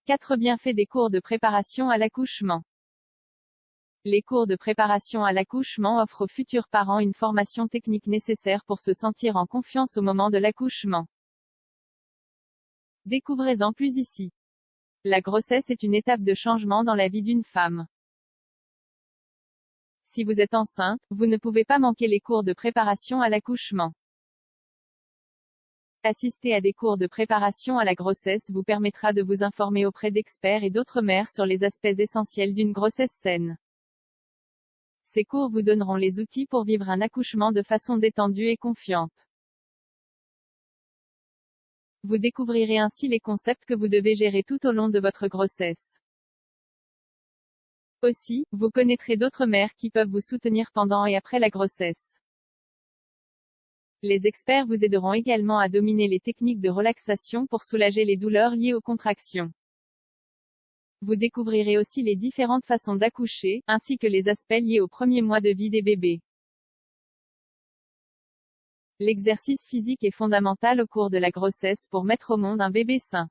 4 bienfaits des cours de préparation à l'accouchement. Les cours de préparation à l'accouchement offrent aux futurs parents une formation technique nécessaire pour se sentir en confiance au moment de l'accouchement. Découvrez-en plus ici. La grossesse est une étape de changement dans la vie d'une femme. Si vous êtes enceinte, vous ne pouvez pas manquer les cours de préparation à l'accouchement. Assister à des cours de préparation à la grossesse vous permettra de vous informer auprès d'experts et d'autres mères sur les aspects essentiels d'une grossesse saine. Ces cours vous donneront les outils pour vivre un accouchement de façon détendue et confiante. Vous découvrirez ainsi les concepts que vous devez gérer tout au long de votre grossesse. Aussi, vous connaîtrez d'autres mères qui peuvent vous soutenir pendant et après la grossesse. Les experts vous aideront également à dominer les techniques de relaxation pour soulager les douleurs liées aux contractions. Vous découvrirez aussi les différentes façons d'accoucher, ainsi que les aspects liés aux premiers mois de vie des bébés. L'exercice physique est fondamental au cours de la grossesse pour mettre au monde un bébé sain.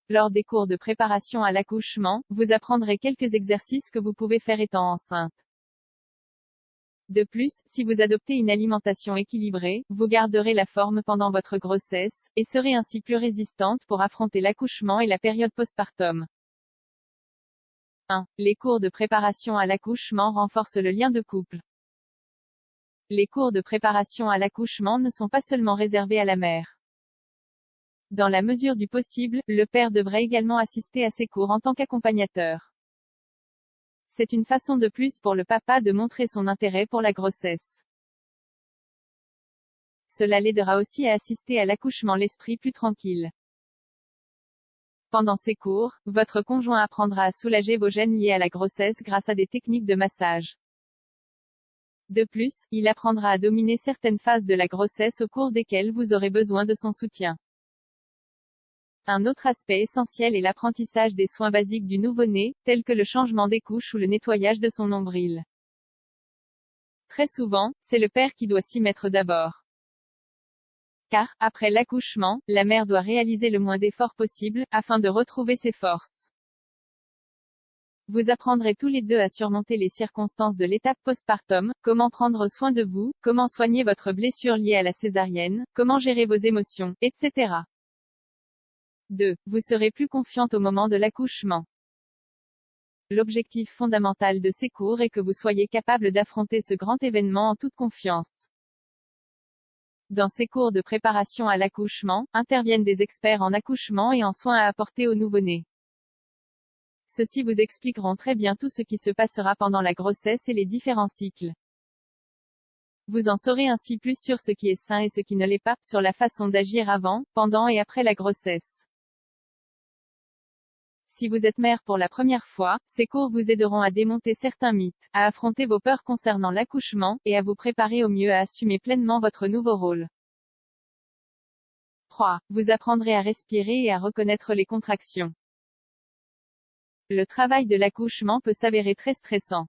Lors des cours de préparation à l'accouchement, vous apprendrez quelques exercices que vous pouvez faire étant enceinte. De plus, si vous adoptez une alimentation équilibrée, vous garderez la forme pendant votre grossesse, et serez ainsi plus résistante pour affronter l'accouchement et la période postpartum. 1. Les cours de préparation à l'accouchement renforcent le lien de couple. Les cours de préparation à l'accouchement ne sont pas seulement réservés à la mère. Dans la mesure du possible, le père devrait également assister à ces cours en tant qu'accompagnateur. C'est une façon de plus pour le papa de montrer son intérêt pour la grossesse. Cela l'aidera aussi à assister à l'accouchement l'esprit plus tranquille. Pendant ces cours, votre conjoint apprendra à soulager vos gênes liés à la grossesse grâce à des techniques de massage. De plus, il apprendra à dominer certaines phases de la grossesse au cours desquelles vous aurez besoin de son soutien. Un autre aspect essentiel est l'apprentissage des soins basiques du nouveau-né, tels que le changement des couches ou le nettoyage de son nombril. Très souvent, c'est le père qui doit s'y mettre d'abord. Car, après l'accouchement, la mère doit réaliser le moins d'efforts possible, afin de retrouver ses forces. Vous apprendrez tous les deux à surmonter les circonstances de l'étape postpartum, comment prendre soin de vous, comment soigner votre blessure liée à la césarienne, comment gérer vos émotions, etc. 2. Vous serez plus confiante au moment de l'accouchement. L'objectif fondamental de ces cours est que vous soyez capable d'affronter ce grand événement en toute confiance. Dans ces cours de préparation à l'accouchement, interviennent des experts en accouchement et en soins à apporter au nouveau-né. Ceux-ci vous expliqueront très bien tout ce qui se passera pendant la grossesse et les différents cycles. Vous en saurez ainsi plus sur ce qui est sain et ce qui ne l'est pas, sur la façon d'agir avant, pendant et après la grossesse. Si vous êtes mère pour la première fois, ces cours vous aideront à démonter certains mythes, à affronter vos peurs concernant l'accouchement, et à vous préparer au mieux à assumer pleinement votre nouveau rôle. 3. Vous apprendrez à respirer et à reconnaître les contractions. Le travail de l'accouchement peut s'avérer très stressant.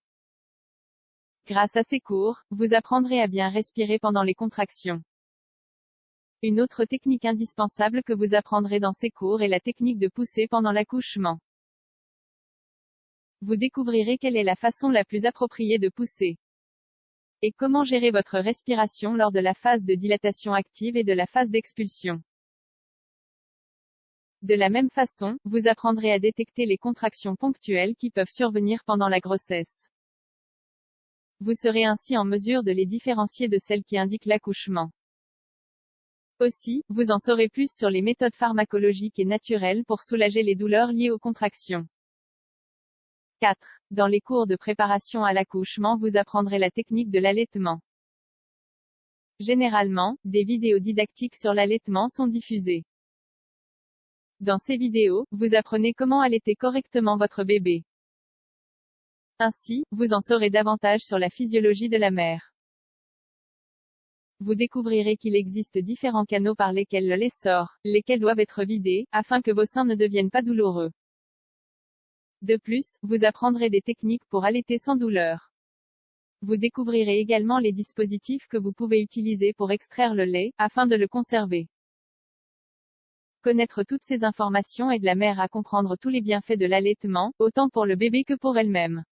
Grâce à ces cours, vous apprendrez à bien respirer pendant les contractions. Une autre technique indispensable que vous apprendrez dans ces cours est la technique de pousser pendant l'accouchement. Vous découvrirez quelle est la façon la plus appropriée de pousser. Et comment gérer votre respiration lors de la phase de dilatation active et de la phase d'expulsion. De la même façon, vous apprendrez à détecter les contractions ponctuelles qui peuvent survenir pendant la grossesse. Vous serez ainsi en mesure de les différencier de celles qui indiquent l'accouchement. Aussi, vous en saurez plus sur les méthodes pharmacologiques et naturelles pour soulager les douleurs liées aux contractions. 4. Dans les cours de préparation à l'accouchement, vous apprendrez la technique de l'allaitement. Généralement, des vidéos didactiques sur l'allaitement sont diffusées. Dans ces vidéos, vous apprenez comment allaiter correctement votre bébé. Ainsi, vous en saurez davantage sur la physiologie de la mère. Vous découvrirez qu'il existe différents canaux par lesquels le lait sort, lesquels doivent être vidés, afin que vos seins ne deviennent pas douloureux. De plus, vous apprendrez des techniques pour allaiter sans douleur. Vous découvrirez également les dispositifs que vous pouvez utiliser pour extraire le lait, afin de le conserver. Connaître toutes ces informations aide la mère à comprendre tous les bienfaits de l'allaitement, autant pour le bébé que pour elle-même.